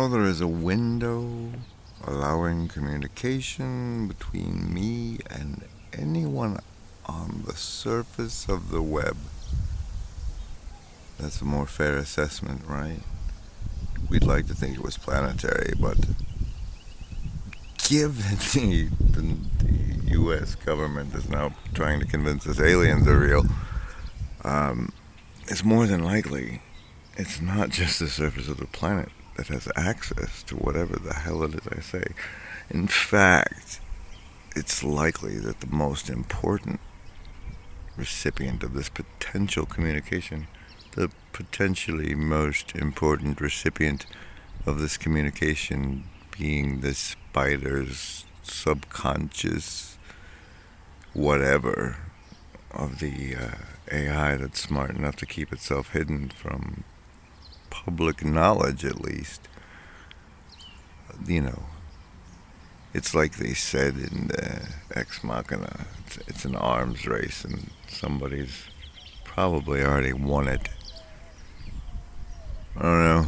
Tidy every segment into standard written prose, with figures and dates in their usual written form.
know there is a window allowing communication between me and anyone on the surface of the web. That's a more fair assessment, right? We'd like to think it was planetary, but given the U.S. government is now trying to convince us aliens are real, it's more than likely it's not just the surface of the planet that has access to whatever the hell it is I say. In fact, it's likely that the most important recipient of this potential communication, the potentially most important recipient of this communication being the spider's subconscious whatever of the AI that's smart enough to keep itself hidden from public knowledge, at least. You know, it's like they said in the Ex Machina, it's an arms race and somebody's probably already won it. I don't know.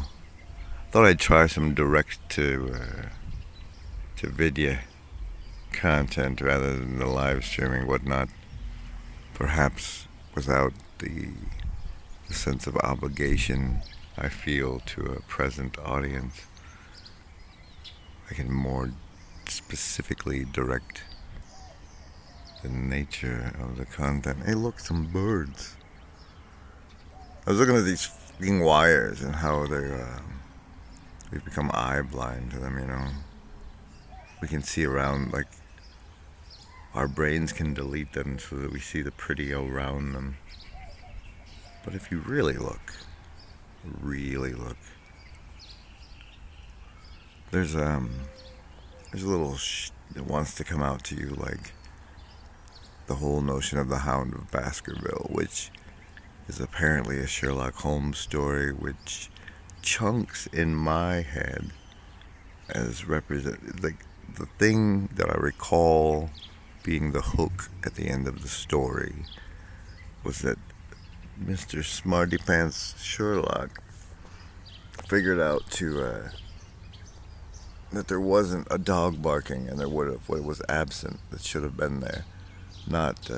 Thought I'd try some direct to video content rather than the live streaming whatnot. Perhaps without the sense of obligation I feel to a present audience. I can more specifically direct the nature of the content. Hey, look, some birds. I was looking at these fucking wires and how we've become eye blind to them, you know. We can see around, like, our brains can delete them so that we see the pretty around them. But if you really look, there's a little that wants to come out to you, like the whole notion of the Hound of Baskerville, which is apparently a Sherlock Holmes story, which chunks in my head as like the thing that I recall being the hook at the end of the story was that Mr. Smarty Pants Sherlock figured out that there wasn't a dog barking, and there would have what was absent that should have been there, not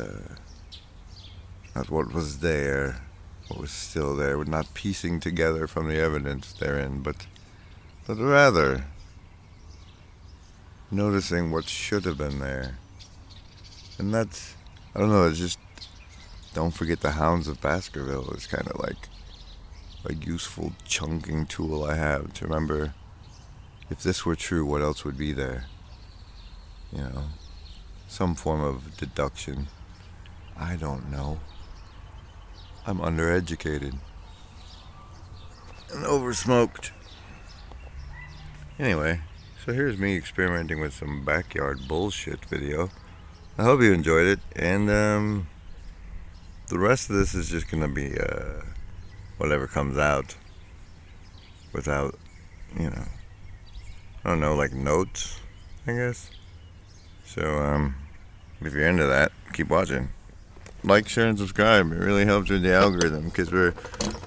what was there, what was still there, not piecing together from the evidence therein, but rather noticing what should have been there. And that's, I don't know, it's just, don't forget the Hounds of Baskerville is kind of like a useful chunking tool I have to remember, if this were true, what else would be there? You know, some form of deduction. I don't know. I'm undereducated and oversmoked. Anyway, so here's me experimenting with some backyard bullshit video. I hope you enjoyed it, and the rest of this is just gonna be whatever comes out without, you know, I don't know, like notes, I guess. So if you're into that, keep watching. Like, share, and subscribe. It really helps with the algorithm, because we're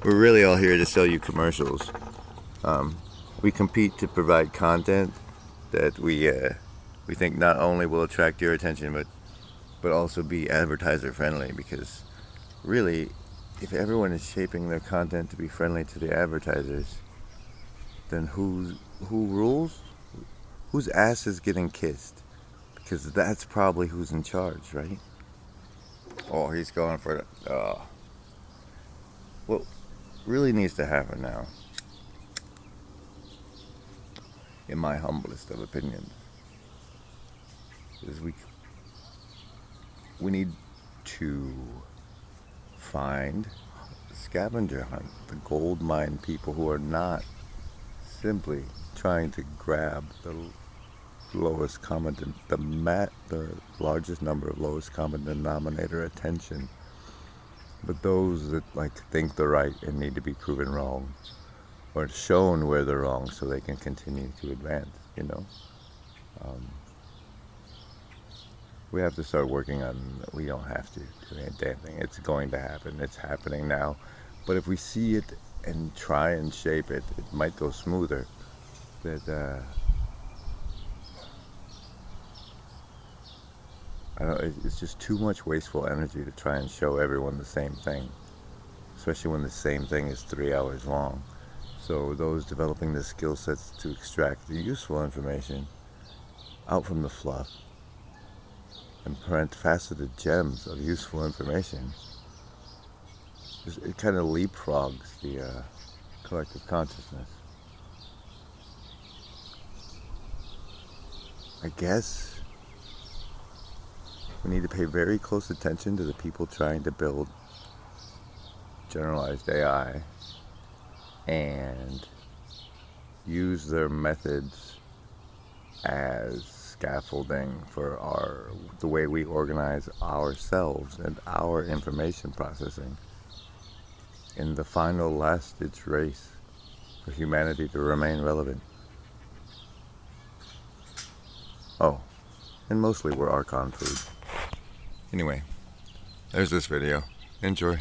really all here to sell you commercials. We compete to provide content that we think not only will attract your attention, but also be advertiser friendly, because really, if everyone is shaping their content to be friendly to the advertisers, then who rules? Whose ass is getting kissed? Because that's probably who's in charge, right? Oh, he's going for it. What really needs to happen now, in my humblest of opinions, is we need to find, scavenger hunt the gold mine people who are not simply trying to grab the lowest common, the largest number of lowest common denominator attention, but those that like think they're right and need to be proven wrong, or shown where they're wrong so they can continue to advance, you know. We have to start working on, we don't have to do a damn thing. It's going to happen. It's happening now. But if we see it and try and shape it, it might go smoother. that I don't. It's just too much wasteful energy to try and show everyone the same thing, especially when the same thing is 3 hours long. So those developing the skill sets to extract the useful information out from the fluff and print faceted gems of useful information, it kind of leapfrogs the collective consciousness. I guess we need to pay very close attention to the people trying to build generalized AI and use their methods as scaffolding for the way we organize ourselves and our information processing in the final last-ditch race for humanity to remain relevant. Oh, and mostly we're Archon food. Anyway, there's this video. Enjoy.